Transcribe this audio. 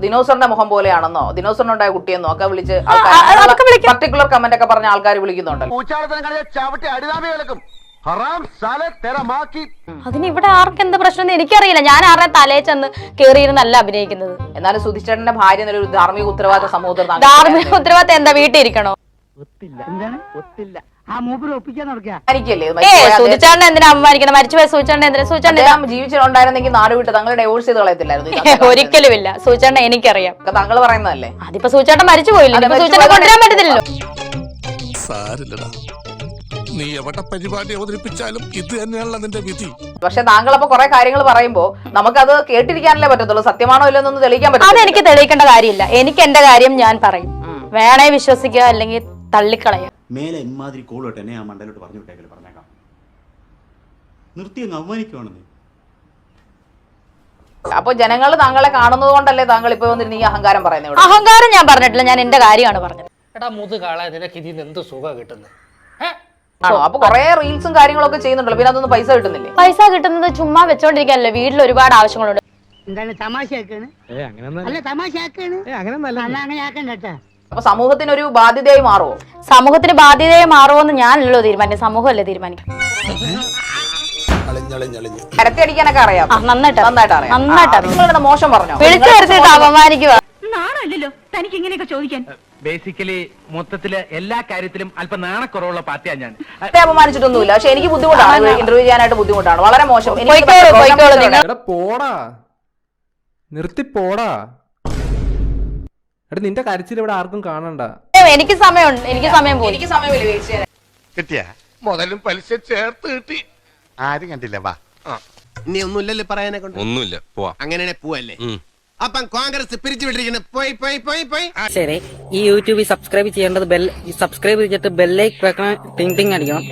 ദിനോസറിന്റെ മുഖം പോലെയാണെന്നോ ദിനോസറിനുണ്ടായ കുട്ടിയെന്നോ ഒക്കെ വിളിച്ച് പർട്ടിക്കുലർ കമന്റ് ഒക്കെ പറഞ്ഞ ആൾക്കാർ വിളിക്കുന്നുണ്ട്. അതിന് ഇവിടെ ആർക്ക് എന്ത് പ്രശ്നം എനിക്കറിയില്ല. ഞാൻ ആരുടെ തലയിൽ ചെന്ന് കേറിയിരുന്നല്ല അഭിനയിക്കുന്നത്. എന്നാലും സുധിച്ചേട്ടന്റെ ഭാര്യ എന്നൊരു ധാർമ്മിക ഉത്തരവാദിത്ത സമൂഹത്തിൽ ധാർമ്മിക ഉത്തരവാദിത്തം എന്താ വീട്ടിൽ ഇരിക്കണോ? സുധിച്ചേട്ടൻ എന്തിനാ അപമാനിക്കണം? മരിച്ചുപോയ സുധിച്ചേട്ടൻ എന്തിനാ? സുധിച്ചേട്ടൻ ജീവിച്ചിട്ടുണ്ടായിരുന്നെങ്കിൽ നാട് വിട്ട് താങ്കൾ ഡൈവോഴ്സ് ചെയ്ത് കളയത്തില്ലായിരുന്നു. ഒരിക്കലും ഇല്ല. സുധിച്ചേട്ടൻ എനിക്കറിയാം. താങ്കൾ പറയുന്നതല്ലേ? അതിപ്പോ സുധിച്ചേട്ടൻ മരിച്ചു പോയില്ല. സുധിച്ചേട്ടൻ കൊണ്ടുവരാൻ പറ്റത്തില്ലല്ലോ. നീ എവിടെ പരിപാടി അവതരിപ്പിച്ചാലും ഇത് തന്നെയാണല്ലോ നിന്റെ വിധി. പക്ഷെ താങ്കൾ അപ്പൊ കുറെ കാര്യങ്ങൾ പറയുമ്പോ നമുക്കത് കേട്ടിരിക്കാനല്ലേ പറ്റത്തുള്ളൂ. സത്യമാണോ ഇല്ലെന്നൊന്നും തെളിയിക്കാൻ പറ്റും. അതെനിക്ക് തെളിയിക്കേണ്ട കാര്യമില്ല. എനിക്ക് എന്റെ കാര്യം ഞാൻ പറയും. വേണേ വിശ്വസിക്കുക, അല്ലെങ്കിൽ തള്ളിക്കളയുക. മേലെ ഇമാതിരി കോളോട്ട് എന്നെ ആ മണ്ടലോട്ട് പറഞ്ഞു വിട്ടേക്കല് പറഞ്ഞേക്കാം. നിർത്തിയങ്ങ് അവമാനിക്കുവാണെന്ന്. അപ്പൊ ജനങ്ങൾ താങ്കളെ കാണുന്നത് കൊണ്ടല്ലേ താങ്കൾ ഇപ്പൊ വന്നിരുന്ന ഈ അഹങ്കാരം പറയുന്നത്? അഹങ്കാരം ഞാൻ പറഞ്ഞിട്ടില്ല. ഞാൻ എന്റെ കാര്യമാണ് പറഞ്ഞത്. എടാ മുതുകാളെ നിനക്ക് ഇതിന് എന്ത് സുഖം കിട്ടുന്നത്? ആണോ? അപ്പൊ കുറെ റീൽസും കാര്യങ്ങളൊക്കെ ചെയ്യുന്നുണ്ടല്ലോ, പിന്നെ അതൊന്നും പൈസ കിട്ടുന്നില്ലേ? പൈസ കിട്ടുന്നത് ചുമ്മാ വെച്ചോണ്ടിരിക്കാനല്ലേ. വീട്ടിൽ ഒരുപാട് ആവശ്യങ്ങളുണ്ട്. അപ്പൊ സമൂഹത്തിന് ഒരു ബാധ്യതയായി മാറുമോ? സമൂഹത്തിന് ബാധ്യതയായി മാറുമോന്ന് ഞാനല്ലോ തീരുമാനിക്കും. സമൂഹമല്ലേ തീരുമാനിക്കും. കരത്തി അടിക്കാനൊക്കെ അറിയാം. നന്നായിട്ട് അറിയാം. അറിയാം. മോശം പറഞ്ഞോ? വിളിച്ചു വരുത്തിട്ട് അപമാനിക്കുക. തനിക്ക് ഇങ്ങനെയൊക്കെ ചോദിക്കാൻ ബേസിക്കലി മൊത്തത്തില് എല്ലാ കാര്യത്തിലും അല്പം നാണക്കുറവുള്ള പാർട്ടിയാണ് ഞാൻ. അപമാനിച്ചിട്ടൊന്നുമില്ല. പക്ഷെ എനിക്ക് ബുദ്ധിമുട്ടാണ്, ഇന്റർവ്യൂ ചെയ്യാനായിട്ട് ബുദ്ധിമുട്ടാണ്. വളരെ മോശം. പോടാ, നിർത്തി പോടാ. എടാ നിന്റെ കരച്ചിൽ ഇവിടെ ആർക്കും കാണണ്ട. എനിക്ക് സമയമുണ്ട്. എനിക്ക് സമയം പോയി. എനിക്ക് സമയമില്ല. കിട്ടിയ മുതലും പലിശ ചേർത്ത് കിട്ടി. ആരും കണ്ടില്ല. വാ, ഇനി ഒന്നുമില്ലല്ലോ പറയാനെ കൊണ്ട്. ഒന്നുമില്ല, പോവാ. അങ്ങനെ പോവല്ലേ? അപ്പം കോൺഗ്രസ് പിരിച്ചുവിട്ടിരിക്കുന്നത് പോയി. ശരി, ഈ യൂട്യൂബിൽ സബ്സ്ക്രൈബ് ചെയ്യേണ്ടത് സബ്സ്ക്രൈബ് ചെയ്തിട്ട് ബെല്ലൈക്ക് വെക്കണം, ടിങ് ടിങ് അടിക്കണം.